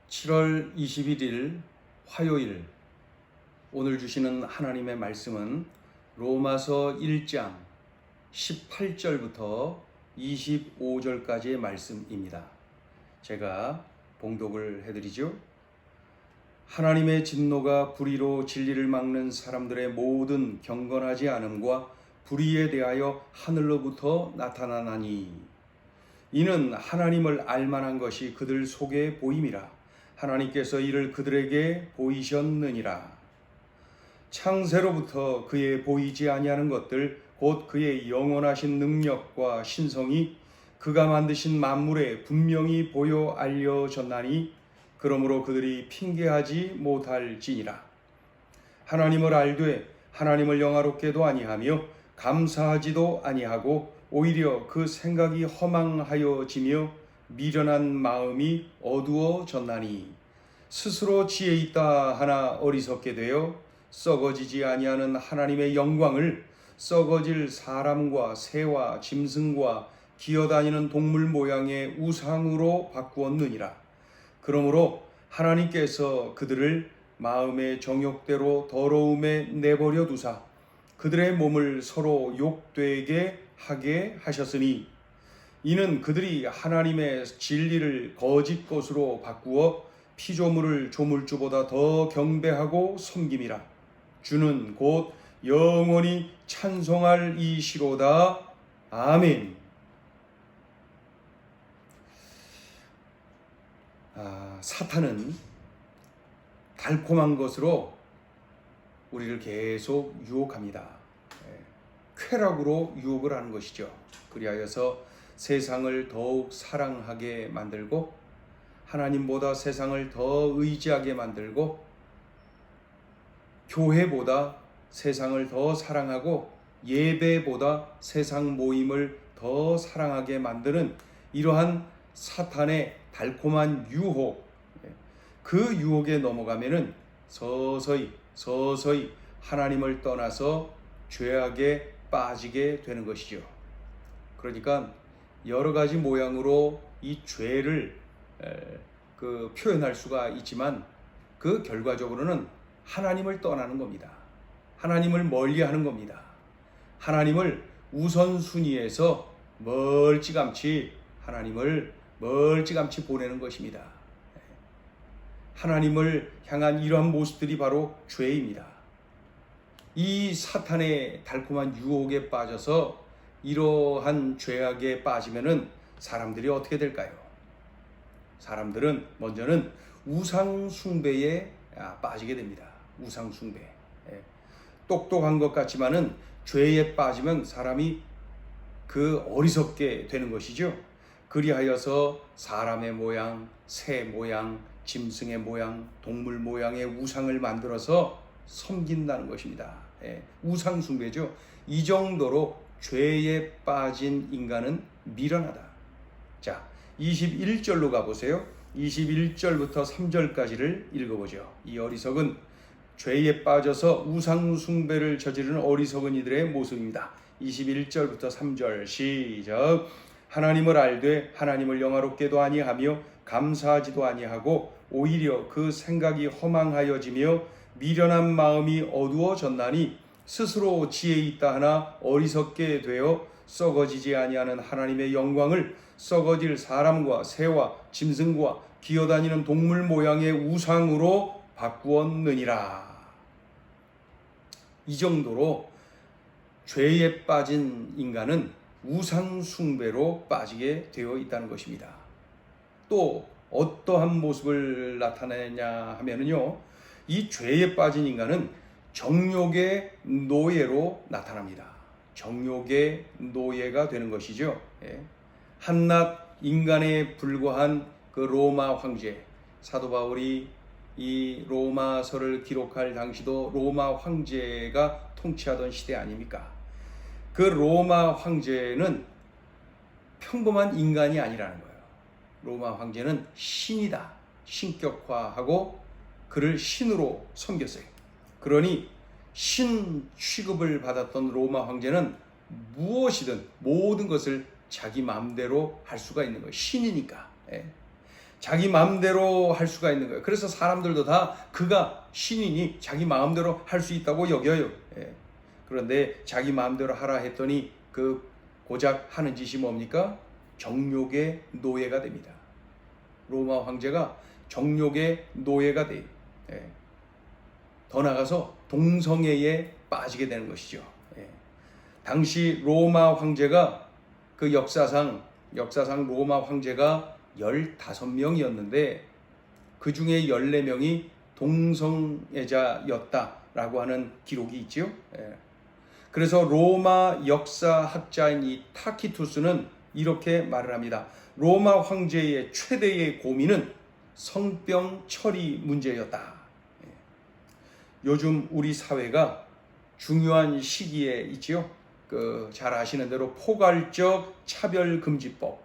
7월 21일 화요일, 오늘 주시는 하나님의 말씀은 로마서 1장 18절부터 25절까지의 말씀입니다. 제가 봉독을 해드리죠. 하나님의 진노가 불의로 진리를 막는 사람들의 모든 경건하지 않음과 불의에 대하여 하늘로부터 나타나나니, 이는 하나님을 알만한 것이 그들 속에 보임이라. 하나님께서 이를 그들에게 보이셨느니라. 창세로부터 그의 보이지 아니하는 것들, 곧 그의 영원하신 능력과 신성이 그가 만드신 만물에 분명히 보여 알려졌나니, 그러므로 그들이 핑계하지 못할지니라. 하나님을 알되 하나님을 영화롭게도 아니하며 감사하지도 아니하고 오히려 그 생각이 허망하여지며 미련한 마음이 어두워졌나니, 스스로 지혜 있다 하나 어리석게 되어 썩어지지 아니하는 하나님의 영광을 썩어질 사람과 새와 짐승과 기어다니는 동물 모양의 우상으로 바꾸었느니라. 그러므로 하나님께서 그들을 마음의 정욕대로 더러움에 내버려 두사 그들의 몸을 서로 욕되게 하게 하셨으니, 이는 그들이 하나님의 진리를 거짓 것으로 바꾸어 피조물을 조물주보다 더 경배하고 섬김이라. 주는 곧 영원히 찬송할 이시로다. 아멘. 사탄은 달콤한 것으로 우리를 계속 유혹합니다. 쾌락으로 유혹을 하는 것이죠. 그리하여서 세상을 더욱 사랑하게 만들고, 하나님보다 세상을 더 의지하게 만들고, 교회보다 세상을 더 사랑하고 예배보다 세상 모임을 더 사랑하게 만드는 이러한 사탄의 달콤한 유혹, 그 유혹에 넘어가면은 서서히 하나님을 떠나서 죄악에 빠지게 되는 것이죠. 그러니까 여러 가지 모양으로 이 죄를 표현할 수가 있지만, 그 결과적으로는 하나님을 떠나는 겁니다. 하나님을 멀리하는 겁니다. 하나님을 우선순위에서 멀찌감치 보내는 것입니다. 하나님을 향한 이러한 모습들이 바로 죄입니다. 이 사탄의 달콤한 유혹에 빠져서 이러한 죄악에 빠지면은 사람들이 어떻게 될까요? 사람들은 먼저는 우상 숭배에 빠지게 됩니다. 우상 숭배. 똑똑한 것 같지만은 죄에 빠지면 사람이 그 어리석게 되는 것이죠. 그리하여서 사람의 모양, 새 모양, 짐승의 모양, 동물 모양의 우상을 만들어서 섬긴다는 것입니다. 우상 숭배죠. 이 정도로 죄에 빠진 인간은 미련하다. 자, 21절로 가보세요. 21절부터 3절까지를 읽어보죠. 이 어리석은, 죄에 빠져서 우상 숭배를 저지르는 어리석은 이들의 모습입니다. 21절부터 3절 시작. 하나님을 알되 하나님을 영화롭게도 아니하며 감사하지도 아니하고 오히려 그 생각이 허망하여지며 미련한 마음이 어두워졌나니, 스스로 지혜 있다 하나 어리석게 되어 썩어지지 아니하는 하나님의 영광을 썩어질 사람과 새와 짐승과 기어다니는 동물 모양의 우상으로 바꾸었느니라. 이 정도로 죄에 빠진 인간은 우상 숭배로 빠지게 되어 있다는 것입니다. 또 어떠한 모습을 나타내냐 하면은요, 이 죄에 빠진 인간은 정욕의 노예로 나타납니다. 정욕의 노예가 되는 것이죠. 한낱 인간에 불과한 그 로마 황제, 사도 바울이 이 로마서를 기록할 당시도 로마 황제가 통치하던 시대 아닙니까? 그 로마 황제는 평범한 인간이 아니라는 거예요. 로마 황제는 신이다. 신격화하고 그를 신으로 섬겼어요. 그러니 신 취급을 받았던 로마 황제는 무엇이든 모든 것을 자기 마음대로 할 수가 있는 거예요. 신이니까. 자기 마음대로 할 수가 있는 거예요. 그래서 사람들도 다 그가 신이니 자기 마음대로 할 수 있다고 여겨요. 예. 그런데 자기 마음대로 하라 했더니 그 고작 하는 짓이 뭡니까? 정욕의 노예가 됩니다. 로마 황제가 정욕의 노예가 돼요. 예. 더 나아가서 동성애에 빠지게 되는 것이죠. 예. 당시 로마 황제가 그 역사상 로마 황제가 15명이었는데 그 중에 14명이 동성애자였다라고 하는 기록이 있지요. 예. 그래서 로마 역사학자인 이 타키투스는 이렇게 말을 합니다. 로마 황제의 최대의 고민은 성병 처리 문제였다. 예. 요즘 우리 사회가 중요한 시기에 있지요. 잘 아시는 대로 포괄적 차별금지법,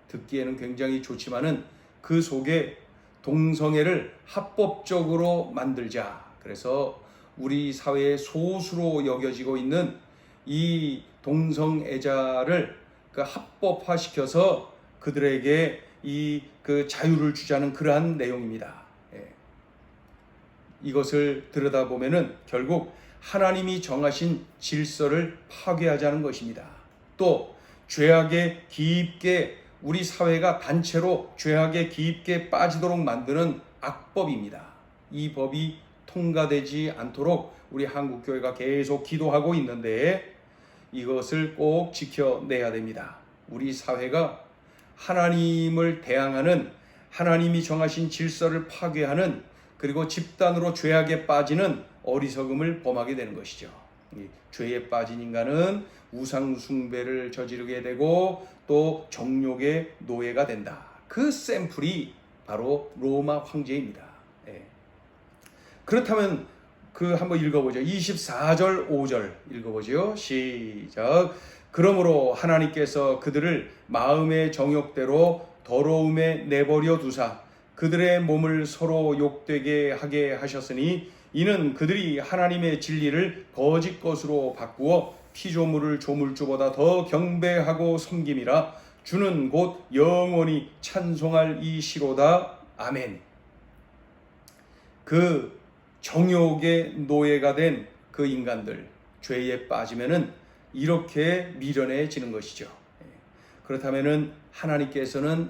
듣기에는 굉장히 좋지만은 그 속에 동성애를 합법적으로 만들자. 그래서 우리 사회의 소수로 여겨지고 있는 이 동성애자를 합법화시켜서 그들에게 그 자유를 주자는 그러한 내용입니다. 이것을 들여다보면은 결국 하나님이 정하신 질서를 파괴하자는 것입니다. 또 죄악에 깊게 우리 사회가 단체로 죄악에 깊게 빠지도록 만드는 악법입니다. 이 법이 통과되지 않도록 우리 한국교회가 계속 기도하고 있는데 이것을 꼭 지켜내야 됩니다. 우리 사회가 하나님을 대항하는, 하나님이 정하신 질서를 파괴하는, 그리고 집단으로 죄악에 빠지는 어리석음을 범하게 되는 것이죠. 죄에 빠진 인간은 우상 숭배를 저지르게 되고 또 정욕의 노예가 된다. 그 샘플이 바로 로마 황제입니다. 예. 그렇다면 한번 읽어보죠. 24절 5절 읽어보죠. 시작. 그러므로 하나님께서 그들을 마음의 정욕대로 더러움에 내버려 두사 그들의 몸을 서로 욕되게 하게 하셨으니 이는 그들이 하나님의 진리를 거짓 것으로 바꾸어 피조물을 조물주보다 더 경배하고 섬김이라. 주는 곧 영원히 찬송할 이시로다. 아멘. 그 정욕의 노예가 된 그 인간들, 죄에 빠지면은 이렇게 미련해지는 것이죠. 그렇다면은 하나님께서는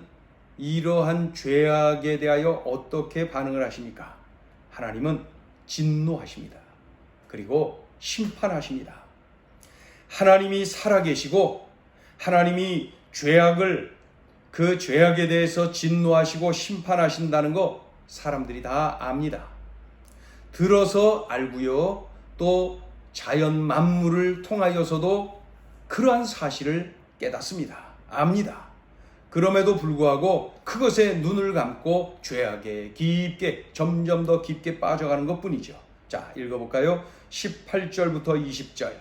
이러한 죄악에 대하여 어떻게 반응을 하십니까? 하나님은 진노하십니다. 그리고 심판하십니다. 하나님이 살아계시고 하나님이 그 죄악에 대해서 진노하시고 심판하신다는 거 사람들이 다 압니다. 들어서 알고요. 또 자연 만물을 통하여서도 그러한 사실을 깨닫습니다. 압니다. 그럼에도 불구하고 그것에 눈을 감고 죄악에 깊게 점점 더 깊게 빠져가는 것뿐이죠. 자, 읽어볼까요? 18절부터 20절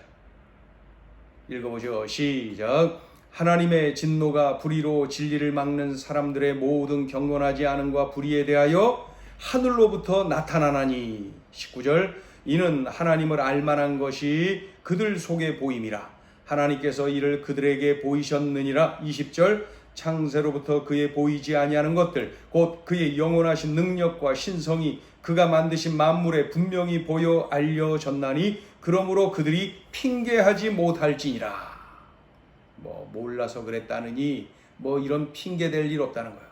읽어보죠. 시작. 하나님의 진노가 불의로 진리를 막는 사람들의 모든 경건하지 않음과 불의에 대하여 하늘로부터 나타나나니. 19절. 이는 하나님을 알만한 것이 그들 속에 보임이라. 하나님께서 이를 그들에게 보이셨느니라. 20절. 창세로부터 그의 보이지 아니하는 것들 곧 그의 영원하신 능력과 신성이 그가 만드신 만물에 분명히 보여 알려졌나니 그러므로 그들이 핑계하지 못할지니라. 몰라서 그랬다느니 이런 핑계 댈 일 없다는 거예요.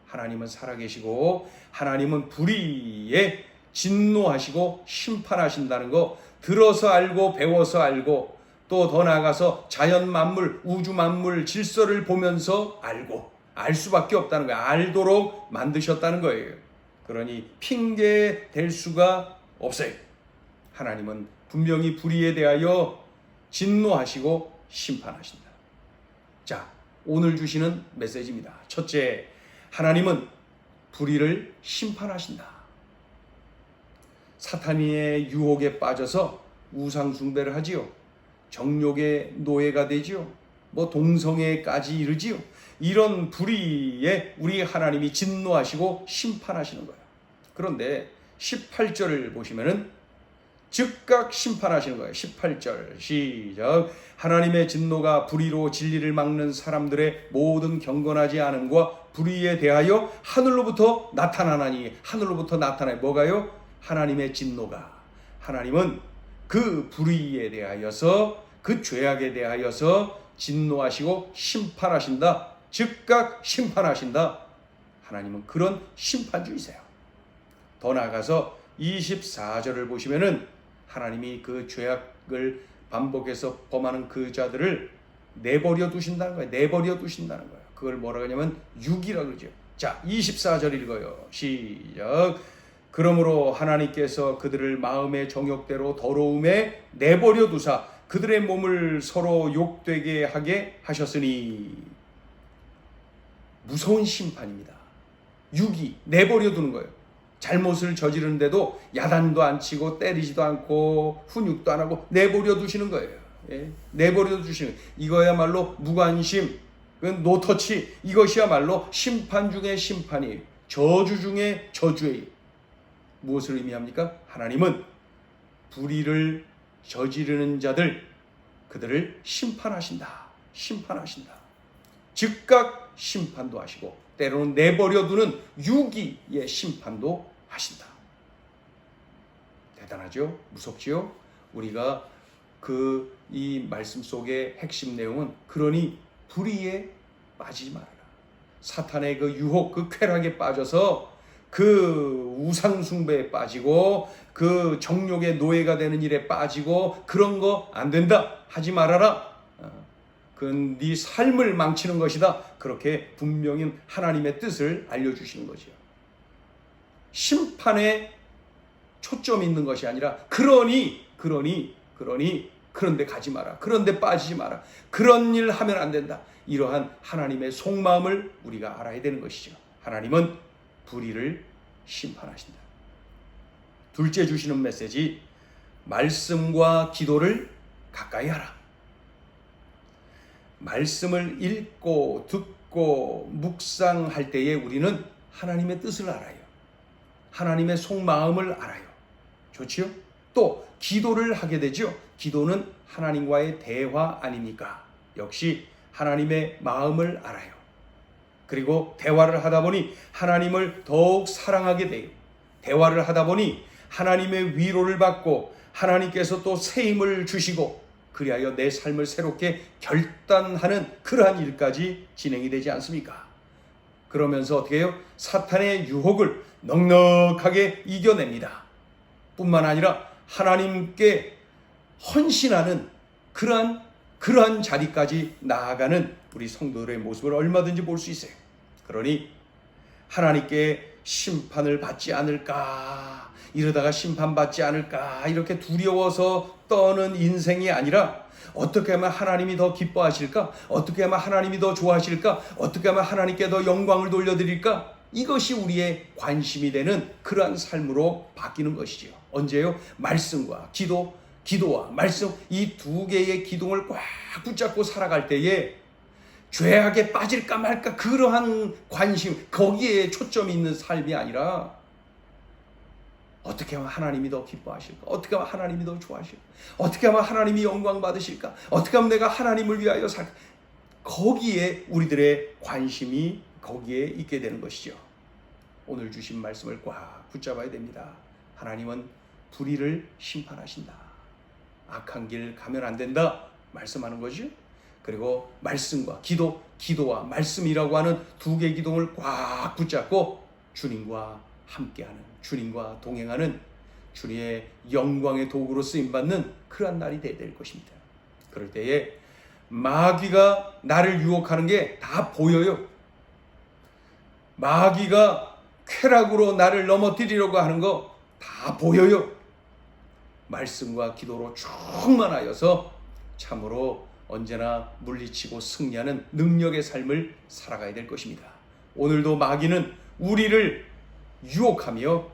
하나님은 살아계시고 하나님은 불의에 진노하시고 심판하신다는 거 들어서 알고 배워서 알고 또 더 나아가서 자연 만물, 우주 만물 질서를 보면서 알고 알 수밖에 없다는 거예요. 알도록 만드셨다는 거예요. 그러니 핑계 댈 수가 없어요. 하나님은 분명히 불의에 대하여 진노하시고 심판하신다. 자, 오늘 주시는 메시지입니다. 첫째, 하나님은 불의를 심판하신다. 사탄의 유혹에 빠져서 우상 숭배를 하지요. 정욕의 노예가 되지요. 동성애까지 이르지요. 이런 불의에 우리 하나님이 진노하시고 심판하시는 거예요. 그런데 18절을 보시면은 즉각 심판하시는 거예요. 18절 시작. 하나님의 진노가 불의로 진리를 막는 사람들의 모든 경건하지 않음과 불의에 대하여 하늘로부터 나타나나니. 하늘로부터 나타나요. 뭐가요? 하나님의 진노가. 하나님은 그 불의에 대하여서, 그 죄악에 대하여서 진노하시고 심판하신다. 즉각 심판하신다. 하나님은 그런 심판주이세요. 더 나아가서 24절을 보시면은 하나님이 그 죄악을 반복해서 범하는 그 자들을 내버려 두신다는 거예요. 내버려 두신다는 거예요. 그걸 뭐라고 하냐면 육이라고 그러죠. 자, 24절 읽어요. 시작. 그러므로 하나님께서 그들을 마음의 정욕대로 더러움에 내버려 두사 그들의 몸을 서로 욕되게 하게 하셨으니. 무서운 심판입니다. 육이 내버려 두는 거예요. 잘못을 저지르는데도 야단도 안 치고 때리지도 않고 훈육도 안 하고 내버려 두시는 거예요. 예? 내버려 두시는 거예요. 이거야말로 무관심, 노터치. 이것이야말로 심판 중의 심판이에요. 저주 중의 저주예요. 무엇을 의미합니까? 하나님은 불의를 저지르는 자들, 그들을 심판하신다. 심판하신다. 즉각 심판도 하시고 때로는 내버려 두는 유기의 심판도 하신다. 대단하죠? 무섭지요? 우리가 이 말씀 속의 핵심 내용은 그러니 불의에 빠지지 말아라. 사탄의 그 유혹, 그 쾌락에 빠져서 그 우상숭배에 빠지고 그 정욕의 노예가 되는 일에 빠지고 그런 거 안 된다. 하지 말아라. 그건 네 삶을 망치는 것이다. 그렇게 분명히 하나님의 뜻을 알려주시는 거죠. 심판에 초점이 있는 것이 아니라 그런데 가지 마라. 그런데 빠지지 마라. 그런 일 하면 안 된다. 이러한 하나님의 속마음을 우리가 알아야 되는 것이죠. 하나님은 불의를 심판하신다. 둘째 주시는 메시지, 말씀과 기도를 가까이 하라. 말씀을 읽고 듣고 묵상할 때에 우리는 하나님의 뜻을 알아요. 하나님의 속마음을 알아요. 좋지요? 또 기도를 하게 되죠. 기도는 하나님과의 대화 아닙니까? 역시 하나님의 마음을 알아요. 그리고 대화를 하다 보니 하나님을 더욱 사랑하게 돼요. 대화를 하다 보니 하나님의 위로를 받고 하나님께서 또 새 힘을 주시고 그리하여 내 삶을 새롭게 결단하는 그러한 일까지 진행이 되지 않습니까? 그러면서 어떻게 해요? 사탄의 유혹을 넉넉하게 이겨냅니다. 뿐만 아니라 하나님께 헌신하는 그러한 자리까지 나아가는 우리 성도들의 모습을 얼마든지 볼 수 있어요. 그러니 하나님께 심판을 받지 않을까, 이러다가 심판받지 않을까 이렇게 두려워서 떠는 인생이 아니라 어떻게 하면 하나님이 더 기뻐하실까? 어떻게 하면 하나님이 더 좋아하실까? 어떻게 하면 하나님께 더 영광을 돌려드릴까? 이것이 우리의 관심이 되는 그러한 삶으로 바뀌는 것이지요. 언제요? 말씀과 기도와 말씀, 이 두 개의 기둥을 꽉 붙잡고 살아갈 때에 죄악에 빠질까 말까 그러한 관심, 거기에 초점이 있는 삶이 아니라 어떻게 하면 하나님이 더 기뻐하실까? 어떻게 하면 하나님이 더 좋아하실까? 어떻게 하면 하나님이 영광 받으실까? 어떻게 하면 내가 하나님을 위하여 살까? 거기에 우리들의 관심이 거기에 있게 되는 것이죠. 오늘 주신 말씀을 꽉 붙잡아야 됩니다. 하나님은 불의를 심판하신다. 악한 길 가면 안 된다 말씀하는 거죠. 그리고 말씀과 기도와 말씀이라고 하는 두 개의 기둥을 꽉 붙잡고 주님과 함께하는, 주님과 동행하는, 주님의 영광의 도구로 쓰임받는 그러한 날이 되어야 될 것입니다. 그럴 때에 마귀가 나를 유혹하는 게 다 보여요. 마귀가 쾌락으로 나를 넘어뜨리려고 하는 거 다 보여요. 말씀과 기도로 충만하여서 참으로 언제나 물리치고 승리하는 능력의 삶을 살아가야 될 것입니다. 오늘도 마귀는 우리를 유혹하며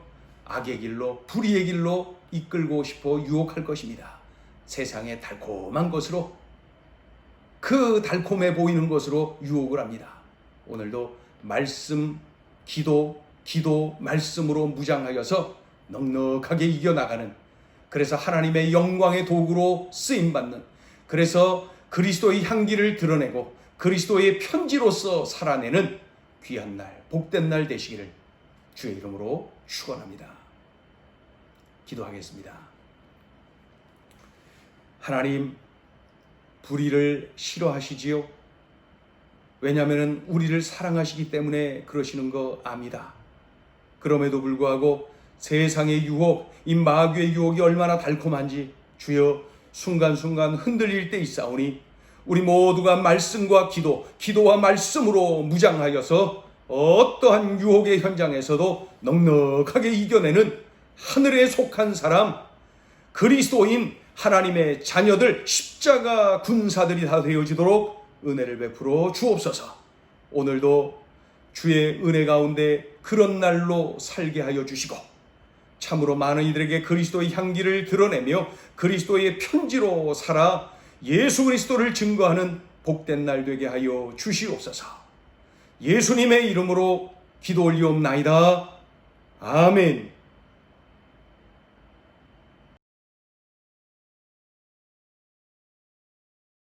악의 길로, 불의의 길로 이끌고 싶어 유혹할 것입니다. 세상의 달콤한 것으로, 그 달콤해 보이는 것으로 유혹을 합니다. 오늘도 말씀, 기도, 말씀으로 무장하여서 넉넉하게 이겨나가는 그래서 하나님의 영광의 도구로 쓰임받는, 그래서 그리스도의 향기를 드러내고 그리스도의 편지로서 살아내는 귀한 날, 복된 날 되시기를 주의 이름으로 축원합니다. 기도하겠습니다. 하나님, 불의를 싫어하시지요? 왜냐하면 우리를 사랑하시기 때문에 그러시는 거 압니다. 그럼에도 불구하고 세상의 유혹, 이 마귀의 유혹이 얼마나 달콤한지 주여 순간순간 흔들릴 때 있사오니 우리 모두가 말씀과 기도와 말씀으로 무장하여서 어떠한 유혹의 현장에서도 넉넉하게 이겨내는 하늘에 속한 사람, 그리스도인 하나님의 자녀들, 십자가 군사들이 다 되어지도록 은혜를 베풀어 주옵소서. 오늘도 주의 은혜 가운데 그런 날로 살게 하여 주시고 참으로 많은 이들에게 그리스도의 향기를 드러내며 그리스도의 편지로 살아 예수 그리스도를 증거하는 복된 날 되게 하여 주시옵소서. 예수님의 이름으로 기도 올리옵나이다. 아멘.